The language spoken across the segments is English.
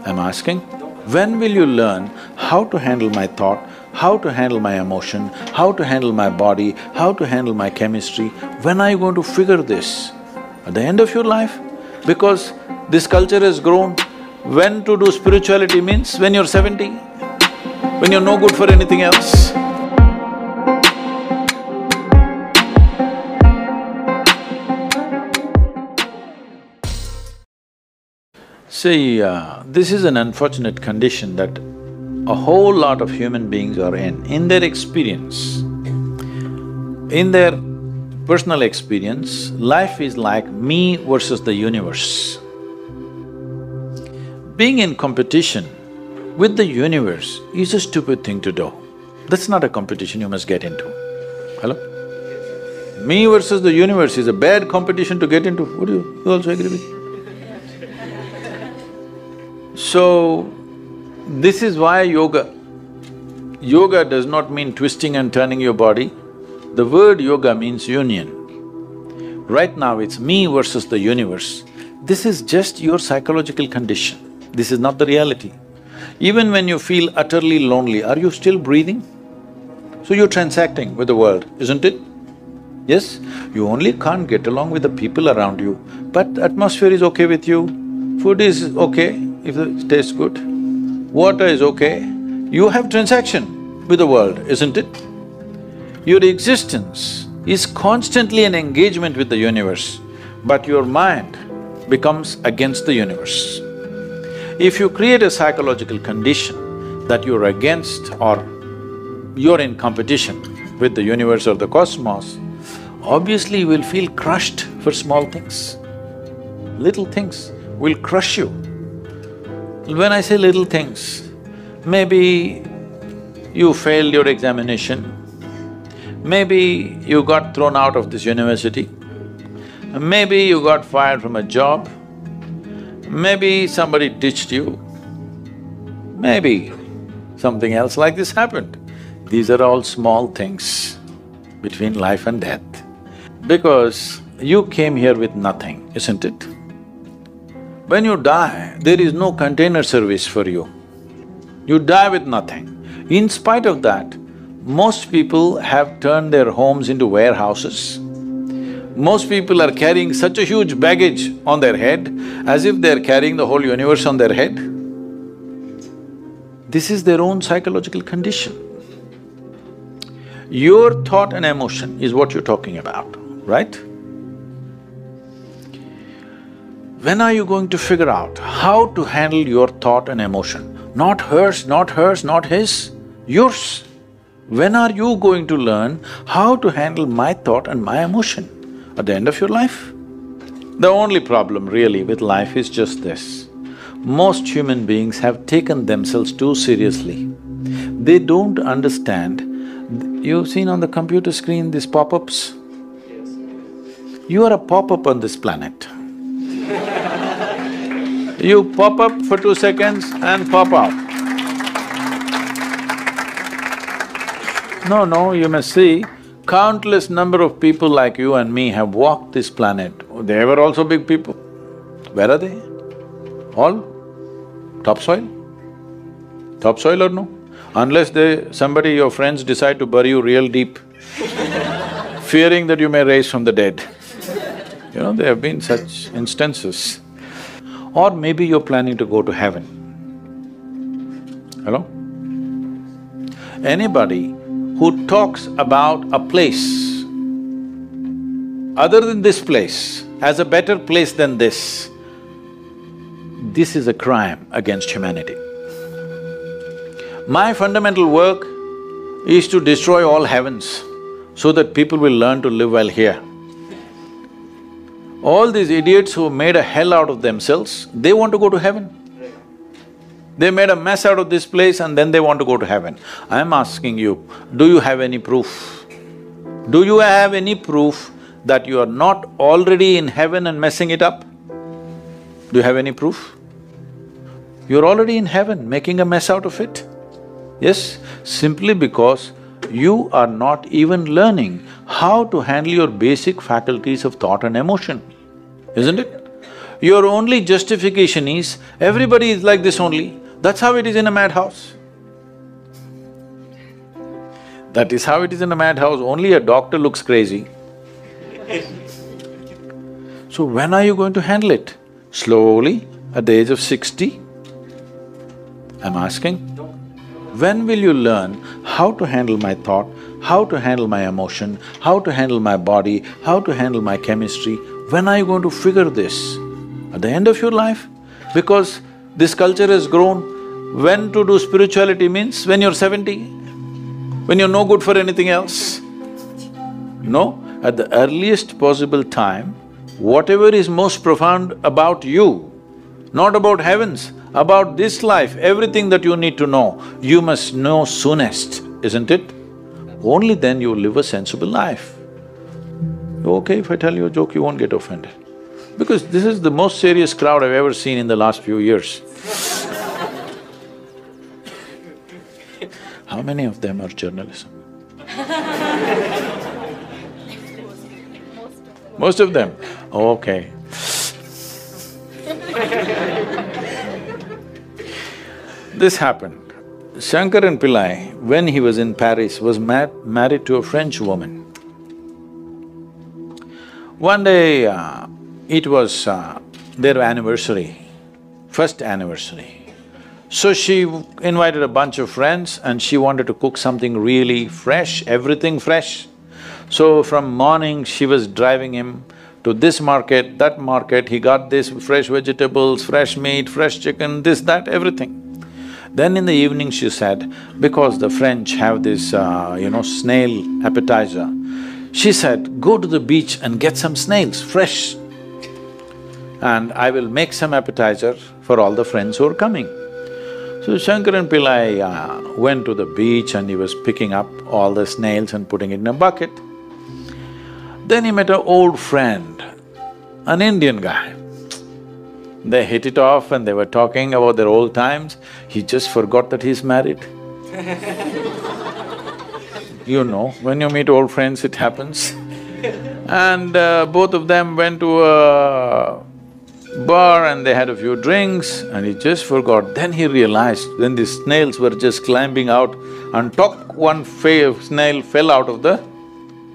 I'm asking, when will you learn how to handle my thought, how to handle my emotion, how to handle my body, how to handle my chemistry? When are you going to figure this? At the end of your life? Because this culture has grown, when to do spirituality means when you're 70, when you're no good for anything else. See, this is an unfortunate condition that a whole lot of human beings are in their experience. In their personal experience, life is like me versus the universe. Being in competition with the universe is a stupid thing to do. That's not a competition you must get into. Hello? Me versus the universe is a bad competition to get into. Would you also agree with me? So, this is why yoga. Yoga does not mean twisting and turning your body. The word yoga means union. Right now it's me versus the universe. This is just your psychological condition. This is not the reality. Even when you feel utterly lonely, are you still breathing? So you're transacting with the world, isn't it? Yes? You only can't get along with the people around you, but atmosphere is okay with you, food is okay if it tastes good, water is okay. You have transaction with the world, isn't it? Your existence is constantly an engagement with the universe, but your mind becomes against the universe. If you create a psychological condition that you're against or you're in competition with the universe or the cosmos, obviously you will feel crushed for small things. Little things will crush you. When I say little things, maybe you failed your examination, maybe you got thrown out of this university, maybe you got fired from a job, maybe somebody ditched you, maybe something else like this happened. These are all small things between life and death. Because you came here with nothing, isn't it? When you die, there is no container service for you. You die with nothing. In spite of that, most people have turned their homes into warehouses. Most people are carrying such a huge baggage on their head, as if they're carrying the whole universe on their head. This is their own psychological condition. Your thought and emotion is what you're talking about, right? When are you going to figure out how to handle your thought and emotion? Not hers, not hers, not his, yours. When are you going to learn how to handle my thought and my emotion? At the end of your life? The only problem really with life is just this. Most human beings have taken themselves too seriously. They don't understand. You've seen on the computer screen these pop-ups? Yes. You are a pop-up on this planet. You pop up for 2 seconds and pop out. No, you must see, countless number of people like you and me have walked this planet. They were also big people. Where are they? All topsoil? Topsoil or no? Unless somebody, your friends decide to bury you real deep, fearing that you may rise from the dead. You know, there have been such instances. Or maybe you're planning to go to heaven. Hello? Anybody who talks about a place other than this place as a better place than this is a crime against humanity. My fundamental work is to destroy all heavens so that people will learn to live well here. All these idiots who made a hell out of themselves, they want to go to heaven. They made a mess out of this place and then they want to go to heaven. I'm asking you, do you have any proof? Do you have any proof that you are not already in heaven and messing it up? Do you have any proof? You're already in heaven, making a mess out of it. Yes, simply because you are not even learning how to handle your basic faculties of thought and emotion, isn't it? Your only justification is, everybody is like this only. That's how it is in a madhouse. That is how it is in a madhouse, only a doctor looks crazy. So when are you going to handle it? Slowly, at the age of 60? I'm asking. When will you learn how to handle my thought, how to handle my emotion, how to handle my body, how to handle my chemistry? When are you going to figure this? At the end of your life? Because this culture has grown, when to do spirituality means when you're 70, when you're no good for anything else. No, at the earliest possible time, whatever is most profound about you, not about heavens, about this life, everything that you need to know, you must know soonest, isn't it? Only then you will live a sensible life. Okay, if I tell you a joke, you won't get offended. Because this is the most serious crowd I've ever seen in the last few years. How many of them are journalism? Most of them? Okay. This happened. Shankaran Pillai, when he was in Paris, was married to a French woman. One day, it was their anniversary, first anniversary. So she invited a bunch of friends and she wanted to cook something really fresh, everything fresh. So from morning, she was driving him to this market, that market, he got this fresh vegetables, fresh meat, fresh chicken, this, that, everything. Then in the evening she said, because the French have this, snail appetizer, she said, go to the beach and get some snails, fresh, and I will make some appetizer for all the friends who are coming. So Shankaran Pillai went to the beach and he was picking up all the snails and putting it in a bucket. Then he met an old friend, an Indian guy. They hit it off and they were talking about their old times. He just forgot that he's married. You know, when you meet old friends, it happens. And both of them went to a bar and they had a few drinks and he just forgot. Then he realized when these snails were just climbing out, on top one snail fell out of the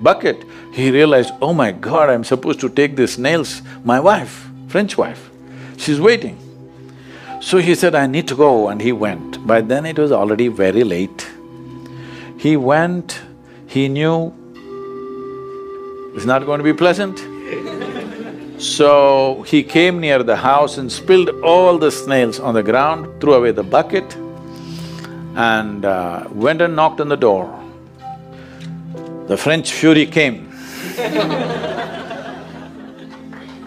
bucket. He realized, oh my God, I'm supposed to take these snails, my wife, French wife, she's waiting. So he said, I need to go, and he went. By then it was already very late. He went, he knew it's not going to be pleasant. So he came near the house and spilled all the snails on the ground, threw away the bucket and went and knocked on the door. The French fury came.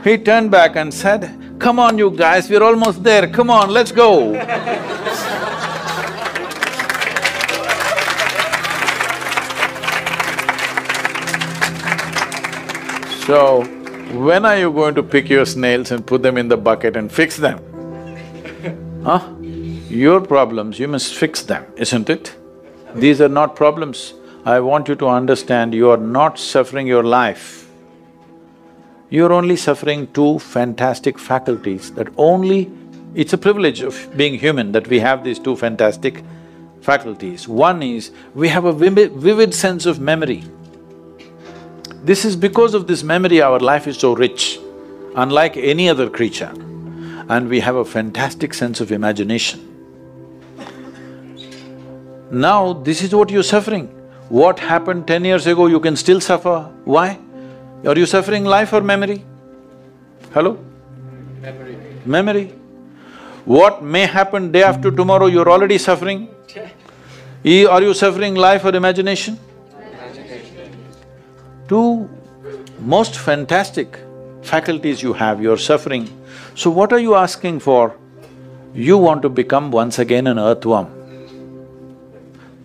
He turned back and said, come on you guys, we're almost there, come on, let's go. So, when are you going to pick your snails and put them in the bucket and fix them? Huh? Your problems, you must fix them, isn't it? These are not problems. I want you to understand, you are not suffering your life. You're only suffering two fantastic faculties that only… It's a privilege of being human that we have these two fantastic faculties. One is, we have a vivid sense of memory. This is because of this memory our life is so rich, unlike any other creature. And we have a fantastic sense of imagination. Now, this is what you're suffering. What happened 10 years ago, you can still suffer. Why? Are you suffering life or memory? Hello? Memory. Memory. What may happen day after tomorrow, you're already suffering. Are you suffering life or imagination? Imagination. Two most fantastic faculties you have, you're suffering. So what are you asking for? You want to become once again an earthworm.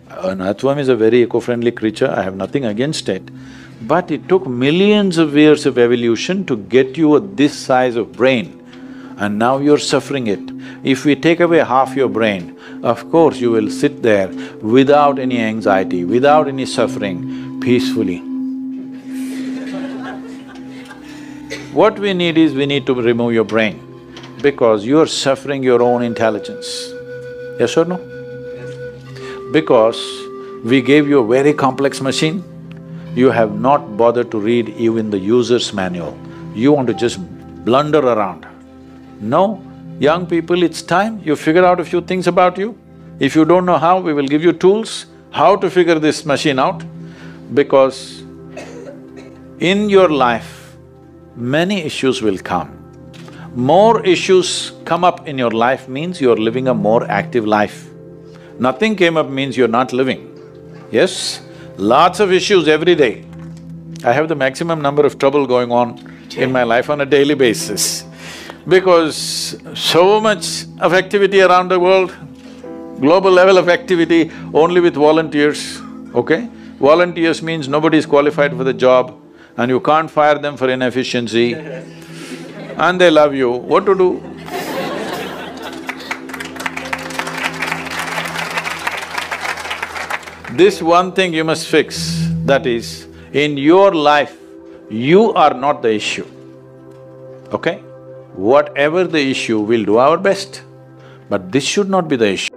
An earthworm is a very eco-friendly creature, I have nothing against it. But it took millions of years of evolution to get you this size of brain, and now you're suffering it. If we take away half your brain, of course you will sit there without any anxiety, without any suffering, peacefully. What we need is, we need to remove your brain, because you are suffering your own intelligence. Yes or no? Because we gave you a very complex machine, you have not bothered to read even the user's manual. You want to just blunder around. No, young people, it's time you figure out a few things about you. If you don't know how, we will give you tools how to figure this machine out, because in your life, many issues will come. More issues come up in your life means you're living a more active life. Nothing came up means you're not living. Yes, lots of issues every day. I have the maximum number of trouble going on in my life on a daily basis, because so much of activity around the world, global level of activity only with volunteers, okay? Volunteers means nobody is qualified for the job and you can't fire them for inefficiency and they love you, what to do? This one thing you must fix, that is, in your life, you are not the issue, okay? Whatever the issue, we'll do our best, but this should not be the issue.